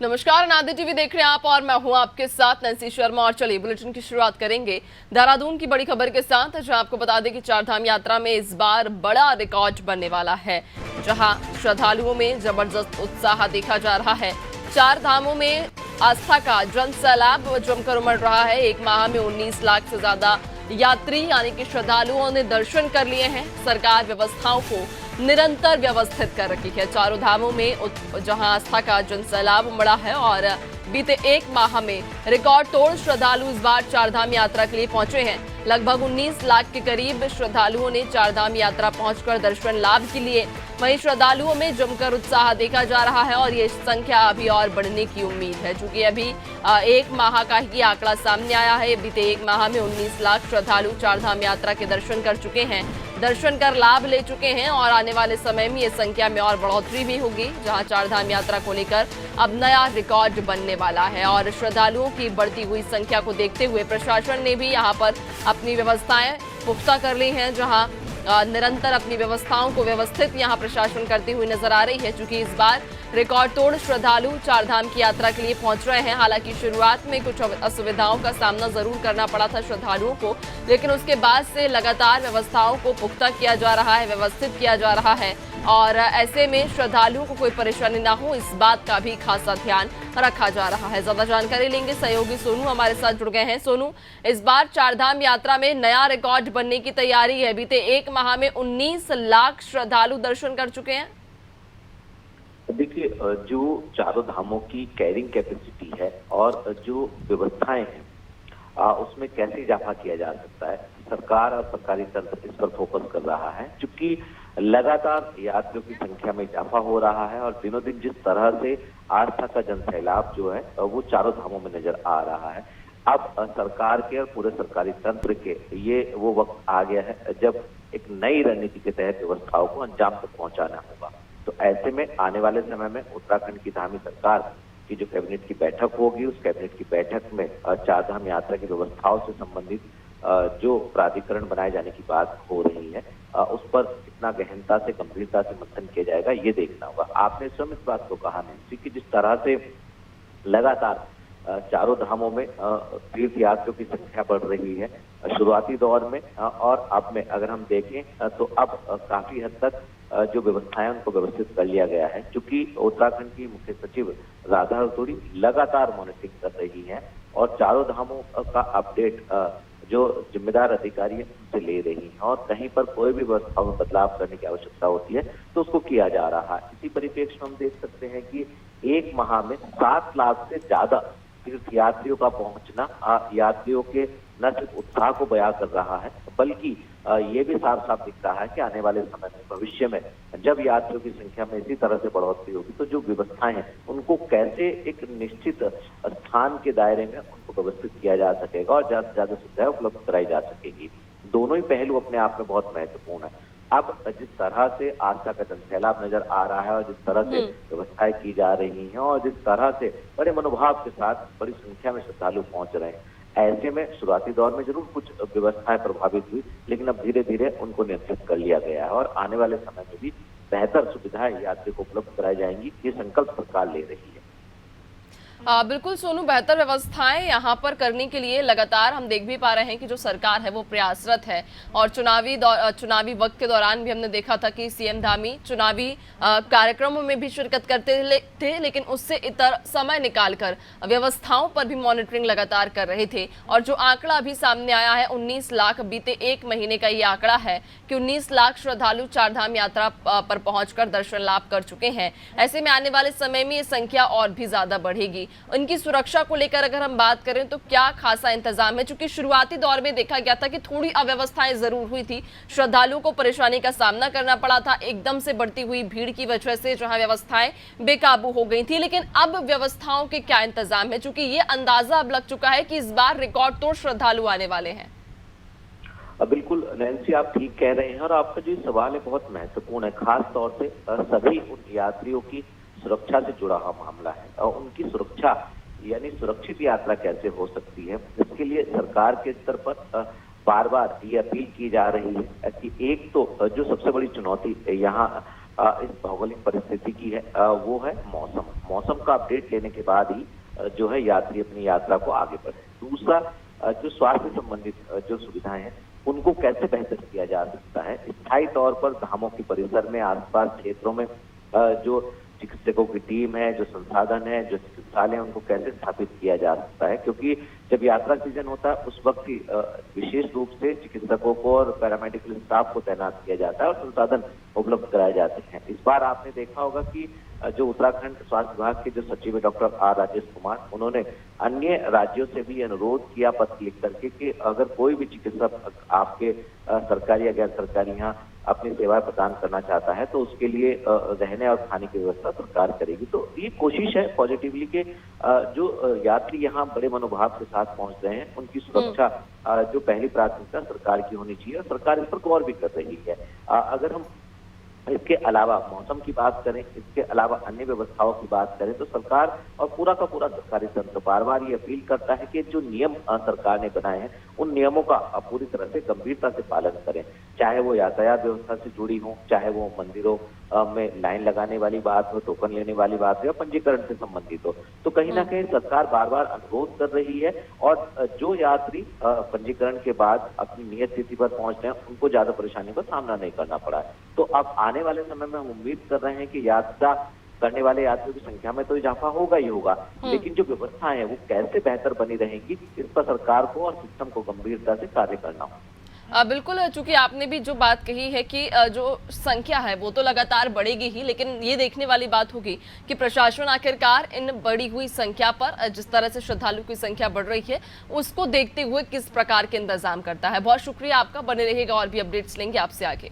नमस्कार, नादिर टीवी देख रहे हैं आप और मैं हूं आपके साथ नैन्सी शर्मा। और चलिए बुलेटिन की शुरुआत करेंगे देहरादून की बड़ी खबर के साथ, जहां आपको बता दें कि चारधाम यात्रा में इस बार बड़ा रिकॉर्ड बनने वाला है, जहां श्रद्धालुओं में जबरदस्त उत्साह देखा जा रहा है। चार धामों में आस्था का जन सैलाब जमकर उमड़ रहा है। एक माह में 19 लाख से ज्यादा यात्री यानी कि श्रद्धालुओं ने दर्शन कर लिए हैं। सरकार व्यवस्थाओं को निरंतर व्यवस्थित कर रखी है। चारों धामों में जहां आस्था का जनसैलाब उमड़ा है और बीते एक माह में रिकॉर्ड तोड़ श्रद्धालु इस बार चारधाम यात्रा के लिए पहुंचे हैं। लगभग 19 लाख के करीब श्रद्धालुओं ने चारधाम यात्रा पहुंचकर दर्शन लाभ के लिए। वहीं श्रद्धालुओं में जमकर उत्साह देखा जा रहा है और ये संख्या अभी और बढ़ने की उम्मीद है, चूंकि अभी एक माह का ही आंकड़ा सामने आया है। बीते एक माह में 19 लाख श्रद्धालु चारधाम यात्रा के दर्शन कर चुके हैं, दर्शन कर लाभ ले चुके हैं और आने वाले समय में ये संख्या में और बढ़ोतरी भी होगी, जहां चारधाम यात्रा को लेकर अब नया रिकॉर्ड बनने वाला है। और श्रद्धालुओं की बढ़ती हुई संख्या को देखते हुए प्रशासन ने भी यहाँ पर अपनी व्यवस्थाएं पुख्ता कर ली हैं, जहां निरंतर अपनी व्यवस्थाओं को व्यवस्थित यहां प्रशासन करती हुई नजर आ रही है। चूंकि इस बार रिकॉर्ड तोड़ श्रद्धालु चारधाम की यात्रा के लिए पहुंच रहे हैं। हालांकि शुरुआत में कुछ असुविधाओं का सामना जरूर करना पड़ा था श्रद्धालुओं को, लेकिन उसके बाद से लगातार व्यवस्थाओं को पुख्ता किया जा रहा है, व्यवस्थित किया जा रहा है और ऐसे में श्रद्धालुओं को कोई परेशानी ना हो, इस बात का भी खासा ध्यान रखा जा रहा है। ज्यादा जानकारी लेंगे, सहयोगी सोनू हमारे साथ जुड़ गए हैं। सोनू, इस बार चारधाम यात्रा में नया रिकॉर्ड बनने की तैयारी है। बीते एक माह में 19 लाख श्रद्धालु दर्शन कर चुके हैं। देखिए, जो चारों धामों की कैरिंग कैपेसिटी है और जो व्यवस्थाएं हैं उसमें कैसे इजाफा किया जा सकता है, सरकार और सरकारी तंत्र इस पर फोकस कर रहा है। चूंकि लगातार यात्रियों की संख्या में इजाफा हो रहा है और दिनों दिन जिस तरह से आस्था का जनसैलाब जो है वो चारों धामों में नजर आ रहा है, अब सरकार के और पूरे सरकारी तंत्र के ये वो वक्त आ गया है जब एक नई रणनीति के तहत व्यवस्थाओं को अंजाम तक पहुंचाना होगा। तो ऐसे में आने वाले समय में उत्तराखंड की धामी सरकार की जो कैबिनेट की बैठक होगी, उस कैबिनेट की बैठक में चारधाम यात्रा की व्यवस्थाओं से संबंधित जो प्राधिकरण बनाए जाने की बात हो रही है, उस पर कितना गहनता से गंभीरता से मंथन किया जाएगा, ये देखना होगा। आपने स्वयं इस बात को कहा नहीं कि जिस तरह से लगातार चारों धामों में तीर्थ यात्रियों की संख्या बढ़ रही है शुरुआती दौर में और अब में अगर हम देखें तो अब काफी हद तक जो व्यवस्थाएं उनको व्यवस्थित कर लिया गया है। चूंकि उत्तराखंड की मुख्य सचिव राधा रतूड़ी लगातार मॉनिटरिंग कर रही है और चारों धामों का अपडेट जो जिम्मेदार अधिकारी है उनसे ले रही है और कहीं पर कोई भी व्यवस्थाओं में बदलाव करने की आवश्यकता होती है तो उसको किया जा रहा है। इसी परिप्रेक्ष्य में हम देख सकते हैं कि एक माह में 7 लाख से ज्यादा तीर्थ यात्रियों का पहुंचना यात्रियों के न सिर्फ उत्साह को बयां कर रहा है, बल्कि ये भी साफ साफ दिख रहा है कि आने वाले समय में भविष्य में जब यात्रियों की संख्या में इसी तरह से बढ़ोतरी होगी तो जो व्यवस्थाएं हैं उनको कैसे एक निश्चित स्थान के दायरे में उनको व्यवस्थित किया जा सकेगा और ज्यादा से ज्यादा सुविधाएं उपलब्ध कराई जा सकेगी। दोनों ही पहलू अपने आप में बहुत महत्वपूर्ण है। अब जिस तरह से आस्था का जनसैलाब नजर आ रहा है और जिस तरह से व्यवस्थाएं की जा रही हैं और जिस तरह से बड़े मनोभाव के साथ बड़ी संख्या में श्रद्धालु पहुंच रहे हैं, ऐसे में शुरुआती दौर में जरूर कुछ व्यवस्थाएं प्रभावित हुई, लेकिन अब धीरे धीरे उनको नियंत्रित कर लिया गया है और आने वाले समय में भी बेहतर सुविधाएं यात्री को उपलब्ध कराई जाएंगी, ये संकल्प सरकार ले रही है। बिल्कुल सोनू, बेहतर व्यवस्थाएं यहाँ पर करने के लिए लगातार हम देख भी पा रहे हैं कि जो सरकार है वो प्रयासरत है और चुनावी वक्त के दौरान भी हमने देखा था कि सीएम धामी चुनावी कार्यक्रमों में भी शिरकत करते थे, लेकिन उससे इतर समय निकालकर व्यवस्थाओं पर भी मॉनिटरिंग लगातार कर रहे थे। और जो आंकड़ा अभी सामने आया है 19 लाख, बीते एक महीने का ये आंकड़ा है कि 19 लाख श्रद्धालु चारधाम यात्रा पर पहुंचकर दर्शन लाभ कर चुके हैं। ऐसे में आने वाले समय में ये संख्या और भी ज्यादा बढ़ेगी। उनकी सुरक्षा को लेकर अगर हम बात करें तो क्या खासा इंतजाम है, क्योंकि शुरुआती दौर में देखा गया था कि थोड़ी अव्यवस्थाएं जरूर हुई थी, श्रद्धालुओं को परेशानी का सामना करना पड़ा था एकदम से बढ़ती हुई भीड़ की वजह से, जहां व्यवस्थाएं बेकाबू हो गई थी। लेकिन अब व्यवस्थाओं के क्या इंतजाम है, क्योंकि ये अंदाजा अब लग चुका है कि इस बार रिकॉर्ड तोड़ श्रद्धालु आने वाले हैं। बिल्कुल नैन्सी, आप ठीक कह रहे हैं और आपका जो सवाल है बहुत महत्वपूर्ण है, खास तौर से सभी उन यात्रियों की सुरक्षा से जुड़ा हुआ मामला है और उनकी सुरक्षा यानी सुरक्षित यात्रा कैसे हो सकती है, इसके लिए सरकार के स्तर पर बार बार ये अपील की जा रही है कि एक तो जो सबसे बड़ी चुनौती यहाँ इस भौगोलिक परिस्थिति की है वो है मौसम। मौसम का अपडेट लेने के बाद ही जो है यात्री अपनी यात्रा को आगे बढ़े। दूसरा, जो स्वास्थ्य संबंधित जो सुविधाएं हैं उनको कैसे बेहतर किया जा सकता है। स्थायी तौर पर धामों के परिसर में, आसपास क्षेत्रों में जो चिकित्सकों की टीम है, जो संसाधन है, जो चिकित्सालय, उनको कैसे स्थापित किया जा सकता है, क्योंकि जब यात्रा सीजन होता है उस वक्त ही विशेष रूप से चिकित्सकों को और पैरामेडिकल स्टाफ को तैनात किया जाता है और संसाधन उपलब्ध कराए जाते हैं। इस बार आपने देखा होगा कि जो उत्तराखंड स्वास्थ्य विभाग के जो सचिव है डॉक्टर आर राजेश कुमार, उन्होंने अन्य राज्यों से भी अनुरोध किया पत्र लिख करके कि अगर कोई भी चिकित्सक आपके सरकारी या गैर सरकारी यहाँ अपनी सेवाएं प्रदान करना चाहता है तो उसके लिए रहने और खाने की व्यवस्था सरकार करेगी। तो ये कोशिश है पॉजिटिवली कि जो यात्री यहाँ बड़े मनोभाव के साथ पहुंच रहे हैं उनकी सुरक्षा जो पहली प्राथमिकता सरकार की होनी चाहिए और सरकार इस पर गौर भी कर रही है। अगर हम इसके अलावा मौसम की बात करें, इसके अलावा अन्य व्यवस्थाओं की बात करें तो सरकार और पूरा का पूरा सरकारी तंत्र बार बार ये अपील करता है कि जो नियम सरकार ने बनाए हैं उन नियमों का पूरी तरह से गंभीरता से पालन करें, चाहे वो यातायात व्यवस्था से जुड़ी हो, चाहे वो मंदिरों में लाइन लगाने वाली बात हो, टोकन लेने वाली बात हो या पंजीकरण से संबंधित हो। तो कहीं ना कहीं सरकार बार बार अनुरोध कर रही है और जो यात्री पंजीकरण के बाद अपनी नियत तिथि पर पहुंच रहे हैं उनको ज्यादा परेशानी का सामना नहीं करना पड़ा है। तो अब आने वाले समय में हम उम्मीद कर रहे हैं कि यात्रा करने वाले यात्रियों की संख्या में तो इजाफा होगा ही होगा, लेकिन जो व्यवस्थाएं हैं वो कैसे बेहतर बनी रहेंगी इस पर सरकार को और सिस्टम को गंभीरता से कार्य करना होगा। बिल्कुल, चूंकि आपने भी जो बात कही है कि जो संख्या है वो तो लगातार बढ़ेगी ही, लेकिन ये देखने वाली बात होगी कि प्रशासन आखिरकार इन बढ़ी हुई संख्या पर, जिस तरह से श्रद्धालुओं की संख्या बढ़ रही है, उसको देखते हुए किस प्रकार के इंतजाम करता है। बहुत शुक्रिया आपका, बने रहिएगा और भी अपडेट्स लेंगे आपसे आगे।